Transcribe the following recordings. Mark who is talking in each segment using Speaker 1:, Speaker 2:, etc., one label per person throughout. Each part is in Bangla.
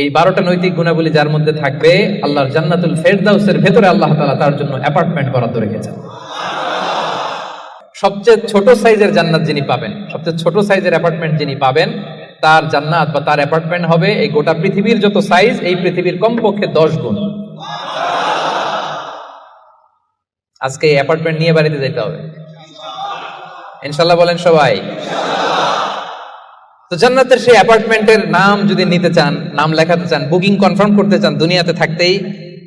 Speaker 1: এই 12টা নৈতিক গুণাবলী যার মধ্যে থাকবে, আল্লাহর জান্নাতুল ফেরদাউসের ভেতরে আল্লাহ তাআলা তার জন্য অ্যাপার্টমেন্ট বরাদ্দ রেখেছেন। সবচেয়ে ছোট সাইজের জান্নাত যিনি পাবেন, সবচেয়ে ছোট সাইজের অ্যাপার্টমেন্ট যিনি পাবেন, তার জান্নাত বা তার অ্যাপার্টমেন্ট হবে এই গোটা পৃথিবীর যত সাইজ, এই পৃথিবীর কমপক্ষে 10 গুণ। আজকে এই অ্যাপার্টমেন্ট নিয়ে বাড়িতে যেতে হবে ইনশাআল্লাহ, বলেন সবাই। তো জান্নাতের সেই অ্যাপার্টমেন্টের নাম যদি নিতে চান, নাম লেখাতে চান, বুকিং কনফার্ম করতে চান দুনিয়াতে থাকতেই,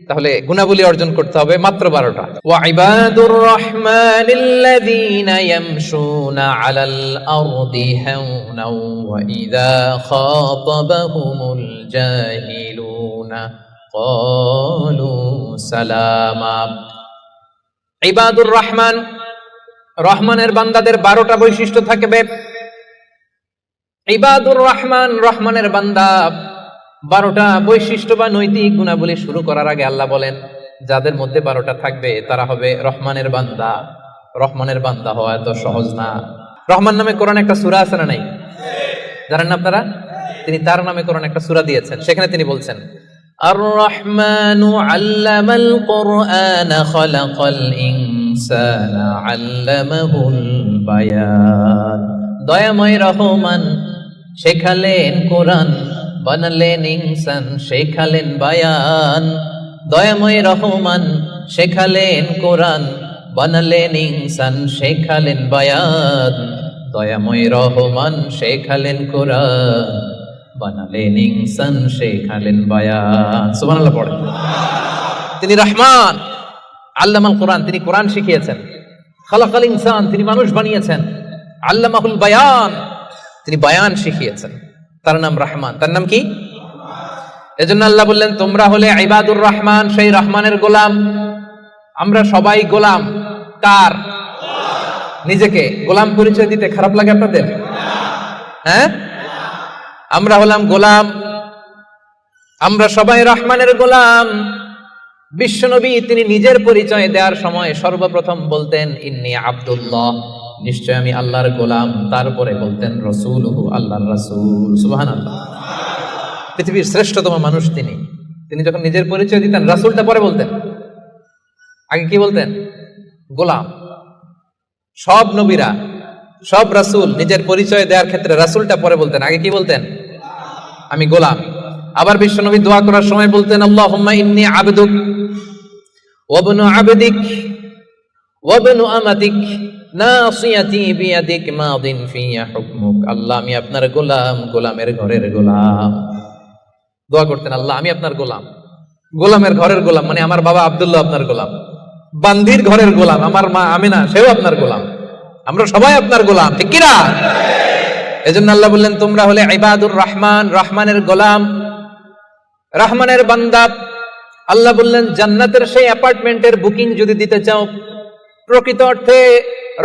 Speaker 1: তাহলে গুণাবলী অর্জন করতে হবে মাত্র 12টা। ওয়া ইবাদুর রাহমানিল্লাযীনা ইয়ামশুনা আলাল আরদি হাওনা ওয়া ইযা খাতাবাহুমুল জাহিলুনা ক্বালু সালামা। ইবাদুর রহমান, রহমানের বান্দাদের 12টা বৈশিষ্ট্য থাকবে। ইবাদুর রহমান, রহমানের বান্দা 12টা বৈশিষ্ট্য বা নৈতিক গুণাবলী শুরু করার আগে আল্লাহ বলেন যাদের মধ্যে 12টা থাকবে তারা হবে রহমানের বান্দা। রহমানের বান্দা হওয়া এত সহজ না। রহমান নামে কোরআন একটা সূরা আছে না নাই? জানেন না আপনারা? তিনি তার নামে কোরআন একটা সূরা দিয়েছেন, সেখানে তিনি বলছেন আর রহমানু আল্লামাল কুরআন খালাকাল ইনসানা আল্লামাহুল বায়ান। দয়াময় রহমান শেখালেন কোরআন, বানালেন ইনসান, শেখালেন বায়ান। দয়াময় রহমান শেখালেন কোরআন, বানালেন ইনসান, শেখালেন বায়ান। দয়াময় রহমান শেখালেন কোরআন, বানালেন ইনসান, শেখালেন বায়ান। সুবহানাল্লাহ পড়েন। তিনি রহমান, আল্লামাল কোরআন, তিনি কোরআন শিখিয়েছেন। খালাকাল ইনসান, তিনি মানুষ বানিয়েছেন। আল্লামাহুল বায়ান, তিনি বায়ান শিখিয়েছেন। তার নাম রহমান। তার নাম কি? এজন্য আল্লাহ বললেন তোমরা হলে ইবাদুর রহমান, সেই রহমানের গোলাম। আমরা সবাই গোলাম। কার? নিজেকে গোলাম পরিচয় দিতে খারাপ লাগে আপনাদের? হ্যাঁ, আমরা হলাম গোলাম, আমরা সবাই রহমানের গোলাম। বিশ্বনবী তিনি নিজের পরিচয় দেওয়ার সময় সর্বপ্রথম বলতেন ইন্নী আব্দুল্লাহ, নিশ্চয় আমি আল্লাহর গোলাম। তারপরে বলতেন রাসূলুহু, আল্লাহর রাসূল। সুবহানাল্লাহ। পৃথিবীর শ্রেষ্ঠতম মানুষ তিনি। তিনি যখন নিজের পরিচয় দিতেন রাসূলটা পরে বলতেন, আগে কি বলতেন? গোলাম। সব নবীরা, সব রাসূল নিজের পরিচয় দেওয়ার ক্ষেত্রে রাসূলটা পরে বলতেন, আগে কি বলতেন? আমি গোলাম। আবার বিশ্বনবী দোয়া করার সময় বলতেন আল্লাহুম্মা ইন্নী আবদুক ওয়া ইবনু আবদিক ওয়া ইবনু আমাতিক নাসিয়াতি বিয়াদিক মাদিন ফিয়া হুকমুক। আল্লাহ আমি আপনার গোলাম, গোলামের ঘরের গোলাম। দোয়া করতেন আল্লাহ আমি আপনার গোলাম, গোলামের ঘরের গোলাম, মানে আমার বাবা আব্দুল্লাহ আপনার গোলাম, বান্দির ঘরের গোলাম, আমার মা আমিনা সেও আপনার গোলাম, আমরা সবাই আপনার গোলাম, ঠিক কিনা? এজন্য আল্লাহ বললেন তোমরা হলে ইবাদুর রহমান, রহমানের গোলাম, রহমানের বান্দা। আল্লাহ বললেন জান্নাতের সেই অ্যাপার্টমেন্টের বুকিং যদি দিতে চাও, প্রকৃত অর্থে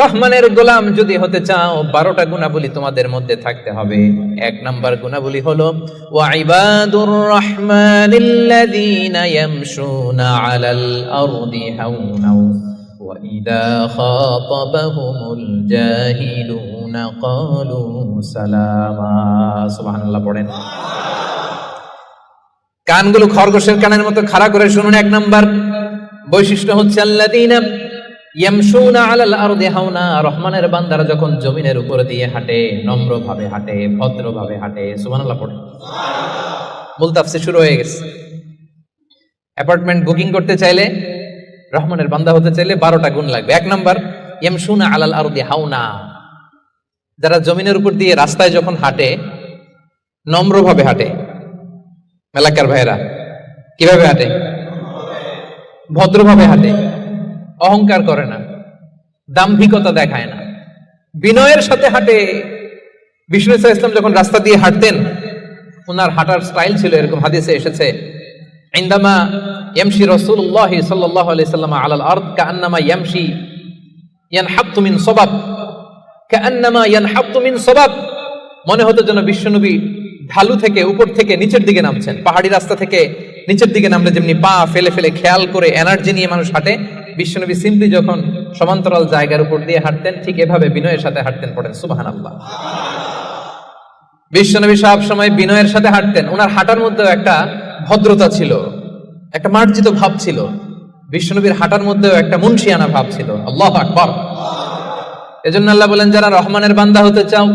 Speaker 1: রহমানের গোলাম যদি হতে চাও, 12টা গুণাবলী তোমাদের মধ্যে থাকতে হবে। 1 নাম্বার গুণাবলী হলো ওয়া ইবাদুর রাহমানিল্লাযীনা ইয়ামশুনা আলাল আরদি হাওনা ওয়া ইযা খাতাবাহুমুল জাহিলুনা ক্বালু সালামা। সুবহানাল্লাহ পড়েন। কানগুলো খরগোশের কানের মতো খাড়া করে শুনুন। 1 নাম্বার বৈশিষ্ট্য হচ্ছে আল্লাযীনা ইয়ামশুনা আলাল আরদি হাওনা। রহমানের বান্দারা যখন জমিনের উপর দিয়ে হাঁটে, নম্রভাবে হাঁটে, ভদ্রভাবে হাঁটে। সুবহানাল্লাহ পড়ে। মূল তাফসীর শুরু হয়ে গেছে। অ্যাপার্টমেন্ট বুকিং করতে চাইলে, রহমানের বান্দা হতে চাইলে 12টা গুণ লাগবে। 1 নাম্বার ইয়ামশুনা আলাল আরদি হাওনা, যারা জমিনের উপর দিয়ে রাস্তায় যখন হাঁটে নম্রভাবে হাঁটে। এলাকার ভাইরা কিভাবে হাঁটে? ভদ্রভাবে হাঁটে, অহংকার করে না, দাম্ভিকতা দেখায় না, বিনয়ের সাথে হাঁটে। বিষ্ণু ইসলাম যখন রাস্তা দিয়ে হাঁটতেন, ওনার হাঁটার স্টাইল ছিল এরকম, হাদিসে এসেছে ইনদামা ইয়ামশি রাসূলুল্লাহ সাল্লাল্লাহু আলাইহি সাল্লাম আলাল আরদ কাআন্নামা ইয়ামশি ইয়ানহাত্তু মিন সাবাব, কাআন্নামা ইয়ানহাত্তু মিন সাবাব। মনে হতো যেন বিশ্বনবী ঢালু থেকে উপর থেকে নিচের দিকে নামছেন। পাহাড়ি রাস্তা থেকে নিচের দিকে নামলে যেমনি পা ফেলে ফেলে খেয়াল করে এনার্জি নিয়ে মানুষ হাঁটে, বিশ্বনবী সিম্পলি যখন সমান্তরাল জায়গার উপর দিয়ে হাঁটতেন ঠিক এভাবে বিনয়ের সাথে হাঁটতেন। পড়েন সুবহানাল্লাহ। বিশ্বনবী সব সময় বিনয়ের সাথে হাঁটতেন। ওনার হাঁটার মধ্যেও একটা ভদ্রতা ছিল, একটা মার্জিত ভাব ছিল। বিশ্বনবীর হাঁটার মধ্যেও একটা মুনশিয়ানা ভাব ছিল। আল্লাহু আকবার। এজন্য আল্লাহ বলেন, যারা রহমানের বান্দা হতে চাও,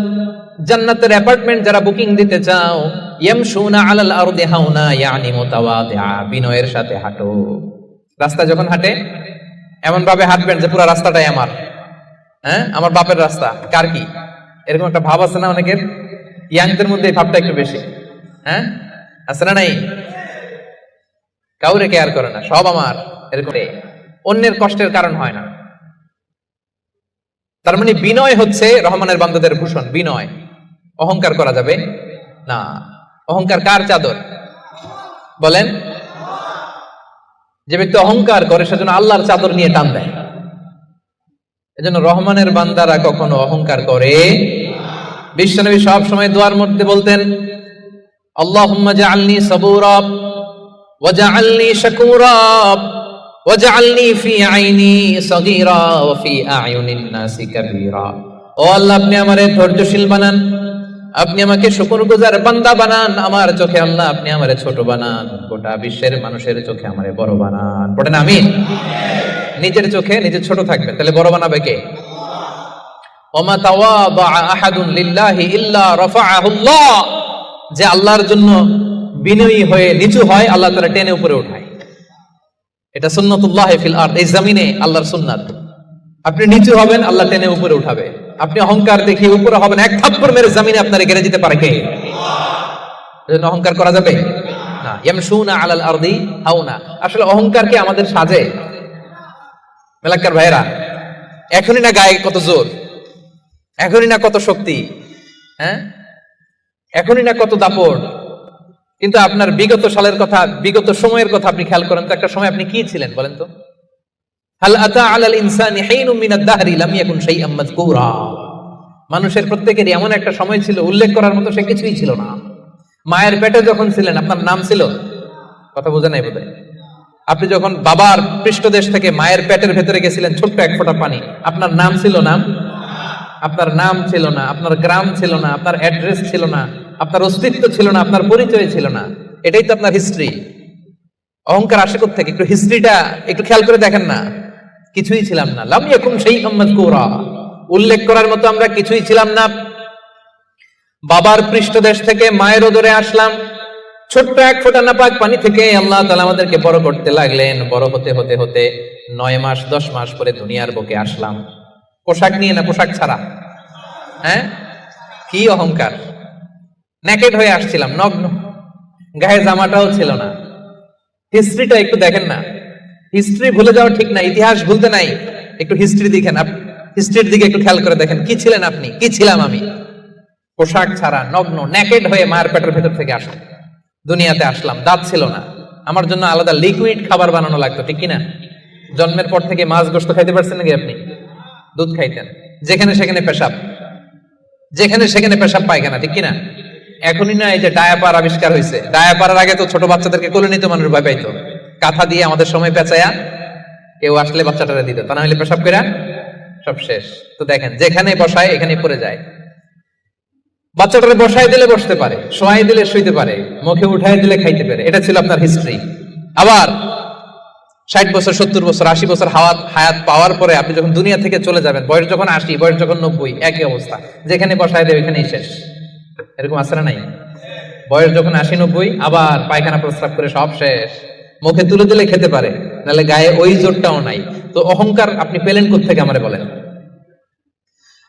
Speaker 1: জান্নাতের অ্যাপার্টমেন্ট যারা বুকিং দিতে চাও, ইয়ামশুনা আলাল আরদি হাওনা ইয়ানি মুতাওয়াদিআ, বিনয়ের সাথে হাঁটো। রাস্তা যখন হাঁটে এমন ভাবে হাঁটবেন যে পুরো রাস্তাটাই আমার, হ্যাঁ আমার বাপের রাস্তা, কার কি, এরকম একটা ভাব আছে না অনেকের? ইয়াংদের মধ্যে এই ভাবটা একটু বেশি, হ্যাঁ আছে না? নাই, কাউরে কেয়ার করে না, সব আমার, এরকম অন্যের কষ্টের কারণ হয় না। তার মানে বিনয় হচ্ছে রহমানের বান্দাদের ভূষণ। বিনয়, অহংকার করা যাবে না। অহংকার কার চাদর বলেন? যে ব্যক্তি অহংকার করে সেজন্য আল্লাহর চাদর নিয়ে টান দেয়। এজন্য রহমানের বান্দারা কখনো অহংকার করে। বিশ্বনবী সব সময় দোয়ার মধ্যে বলতেন, আল্লাহুম্মা জাআলনি সাবুরা ওয়া জাআলনি শাকুরা ওয়া জাআলনি ফি আইনি সাগীরা ওয়া ফি আ'য়ুনিন নাসি কাবীরা। ও আল্লাহ, আপনি আমারে ধৈর্যশীল বানান, আপনি আমাকে শুকরগুজার বান্দা বানান, আমার চোখে আল্লাহ আপনি আমারে ছোট বানান, গোটা বিশ্বের মানুষের চোখে আমারে বড় বানান। পড়েন আমিন। নিজের চোখে নিজে ছোট থাকবেন, তাহলে বড় বানাবে কে? ওমা তাওয়াদা আহাদুন লিল্লাহি ইল্লা রাফাআহুল্লাহ, যে আল্লাহর জন্য বিনয়ী হয়ে নিচু হয় আল্লাহ তাআলা টেনে উপরে উঠায়। এটা সুন্নাতুল্লাহ ফিল আরদ, এই জমিনে আল্লাহর সুন্নাত। আপনি নিচু হবেন, আল্লাহ টেনে উপরে উঠাবে। আপনি অহংকার দেখিয়ে উপরে হবেন, এক থাপ্পড় মেরে জমিনে আপনারে গেড়ে দিতে পারে কে? এজন্য অহংকার করা যাবে না। ইয়ামশুনা আলাল আরদি হাওনা। আসলে অহংকার কি আমাদের সাজে? মেলাক্কার ভাইরা, এখনই না গায়ে কত জোর, এখনই না কত শক্তি, হ্যাঁ এখনই না কত দাপট, কিন্তু আপনার বিগত সালের কথা, বিগত সময়ের কথা আপনি খেয়াল করেন তো, একটা সময় আপনি কি ছিলেন বলেন তো? হাল আতা আলাল ইনসানি হিনুম মিনাদ দাহরি লাম ইয়াকুন শাইআম মাযকুরা। মানুষের প্রত্যেকেরই এমন একটা সময় ছিল উল্লেখ করার মতো সে কিছুই ছিল না। মায়ের পেটে যখন ছিলেন আপনার নাম ছিল? কথা বোঝে নাই বোধহয়। আপনি যখন বাবার পৃষ্ঠদেশ থেকে মায়ের পেটের ভেতরে গেছিলেন, ছোট্ট এক ফোঁটা পানি, আপনার নাম ছিল না? আপনার নাম ছিল না, আপনার গ্রাম ছিল না, আপনার অ্যাড্রেস ছিল না, আপনার অস্তিত্ব ছিল না, আপনার পরিচয় ছিল না। এটাই তো আপনার হিস্ট্রি। অহংকার আসে কোথা থেকে? একটু হিস্ট্রিটা একটু খেয়াল করে দেখেন না। কিছুই ছিলাম না। লাম ইয়াকুন শাইআম মাযকুরা, উল্লেখ করার মতো আমরা কিছুই ছিলাম না। বাবার পৃষ্ঠদেশ থেকে মায়ের উদরে আসলাম, ছোট্ট এক ফোঁটা নাপাক পানি থেকে আল্লাহ তাআলা আমাদেরকে বড় করতে লাগলেন। বড় হতে হতে হতে 9 মাস 10 মাস পরে দুনিয়ার বুকে আসলাম। পোশাক নিয়ে না, পোশাক ছাড়া। হ্যাঁ, কি অহংকার! নেকেড হয়ে আসছিলাম, নগ্ন, গায়ে জামাটাও ছিল না। হিস্ট্রিটা একটু দেখেন না। হিস্ট্রি ভুলে যাওয়া ঠিক না, ইতিহাস ভুলতে নাই। একটু হিস্ট্রি দেখেন, হিস্ট্রির দিকে একটু খেয়াল করে দেখেন, কি ছিলেন আপনি, কি ছিলাম আমি? পোশাক ছাড়া, নগ্ন, নেকেড হয়ে মায়ের পেটের ভেতর থেকে আসলাম, দুনিয়াতে আসলাম। দাঁত ছিল না, আমার জন্য আলাদা লিকুইড খাবার বানানো লাগতো, ঠিক কিনা? জন্মের পর থেকে মাছ গোশত খাইতে পারছেন নাকি আপনি? দুধ খাইতেন, যেখানে সেখানে পেশাব, যেখানে সেখানে পেশাব পায়খানা, ঠিক কিনা? এখনই না এই যে ডায়াপার আবিষ্কার হয়েছে, ডায়াপারের আগে তো ছোট বাচ্চাদেরকে কোলে নিতে মানুষ ভয় পাইতো, কাঁথা দিয়ে আমাদের সময় পেঁচায়া কেউ আসলে বাচ্চাটারে দিত, তা না হলে পেশাব করে সব শেষ। তো দেখেন, যেখানে বসায় এখানে পড়ে যায়। বাচ্চাটারে বসায় দিলে বসতে পারে, শোয়াই দিলে শুইতে পারে, মুখে উঠাই দিলে খাইতে পারে। এটা ছিল আপনার হিস্ট্রি। আবার 60 বছর 70 বছর 80 বছর হায়াত পাওয়ার পরে আপনি যখন দুনিয়া থেকে চলে যাবেন, বয়স যখন 80, বয়স যখন 90, একই অবস্থা, যেখানে বসায় দেয় ওইখানেই শেষ। এরকম আছে না নাই? বয়স যখন 80 90 আবার পায়খানা প্রস্রাব করে সব শেষ। মুখে তুলে দিলে খেতে পারে, নাহলে গায়ে ওই জোরটাও নাই। তো অহংকার আপনি পেলেন কোত্থেকে আমারে বলেন?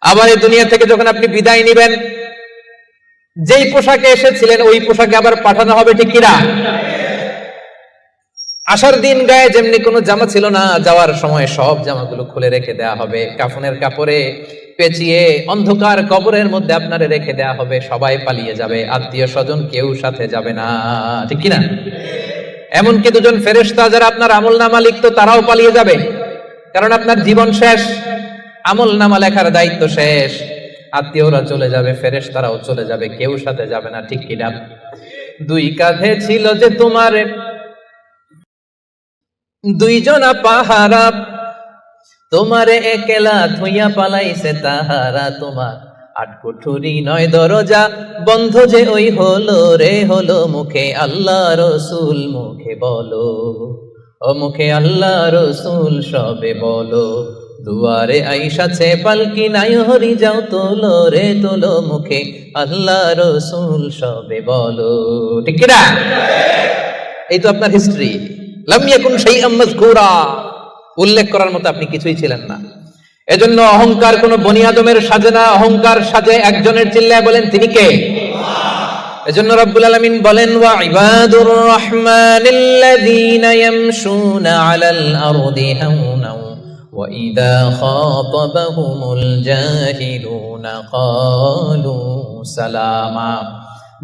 Speaker 1: আবার এই দুনিয়া থেকে যখন আপনি বিদায় নিবেন, যেই পোশাকে এসেছিলেন ওই পোশাকে আবার পাঠানো হবে, ঠিক কিনা? আসার দিন গায়ে যেমনি কোনো জামা ছিল না, যাওয়ার সময় সব জামাগুলো খুলে রেখে দেয়া হবে, কাফনের কাপড়ে পেঁচিয়ে অন্ধকার কবরের মধ্যে আপনারে রেখে দেয়া হবে। সবাই পালিয়ে যাবে, আত্মীয় স্বজন কেউ সাথে যাবে না, ঠিক কিনা? এমনকি দুজন ফেরেশতা যারা আপনার আমলনামা লিখতো তারাও পালিয়ে যাবে, কারণ আপনার জীবন শেষ, আমলনামা লেখার দায়িত্ব শেষ। আত্মীয়রা চলে যাবে, ফেরেশতারাও চলে যাবে, কেউ সাথে যাবে না, ঠিক কিনা? দুই কাঁধে ছিল যে তোমার দুইজনা পাহারা, তোমারে একলা থইয়া পালাইছে তাহারা। তোমার আট কুঠুরি নয় দরজা বন্ধ যে ওই হলো রে হলো মুখে আল্লাহ রসুল মুখে বলো, ও মুখে আল্লাহ রসুল সবে বলো, দুয়ারে আইসাছে পালকি নাই হরি যাও তোলো রে তোলো মুখে আল্লাহ রসুল সবে বলো। ঠিক কি না? এই তো আপনার হিস্ট্রি। লাম ইয়াকুন শাইআম মাযকুরা, উল্লেখ করার মতো আপনি কিছুই ছিলেন না। এজন্য অহংকার কোন বনি আদমের সাজে না, অহংকার সাজে একজনের। চিল্লায় বলেন তিনি কে? এজন্য রব্বুল আলামিন বলেন ওয়া ইবাদুর রহমানিল্লাযীনা ইয়ামশুনা আলাল আরদি হাওনা ওয়া ইযা খাতাবাহুমুল জাহিলুনা ক্বালু সালামা।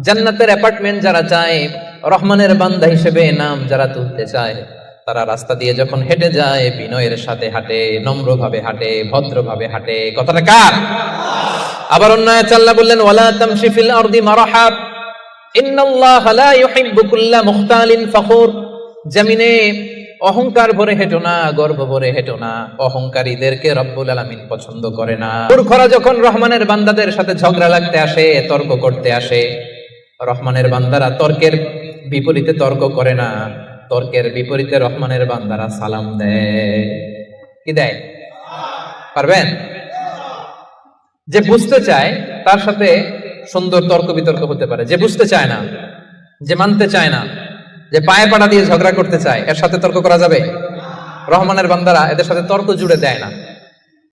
Speaker 1: জান্নাতের অ্যাপার্টমেন্ট যারা চায়, রহমানের বান্দা হিসেবে নাম যারা তুলতে চায়, তারা রাস্তা দিয়ে যখন হেঁটে যায় বিনয়ের সাথে হাঁটে, নম্রভাবে হাঁটে, ভদ্রভাবে হাঁটে। কথাটা কার? আবার অন্য আয়াতে আল্লাহ বললেন ওয়ালা তামশি ফিল আরদি মারহা ইন্নাল্লাহা লা ইউহিব্বু কুল্লা মুখতালিন ফখুর। জমিনে অহংকার ভরে হেঁটো না, গর্ব ভরে হেঁটো না, অহংকারীদেরকে রব্বুল আলামিন পছন্দ করে না। মূর্খরা যখন রহমানের বান্দাদের সাথে ঝগড়া লাগতে আসে, তর্ক করতে আসে, রহমানের বান্দারা তর্কের বিপরীতে তর্ক করে না, তর্কের বিপরীতে রহমানের বান্দারা সালাম দেয়। কি দেয়? পারবেন? যে বুঝতে চায় তার সাথে সুন্দর তর্ক বিতর্ক হতে পারে, যে বুঝতে চায় না, যে মানতে চায় না, যে পায়ে পাড়া দিয়ে ঝগড়া করতে চায়, এর সাথে তর্ক করা যাবে? রহমানের বান্দারা এদের সাথে তর্ক জুড়ে দেয় না।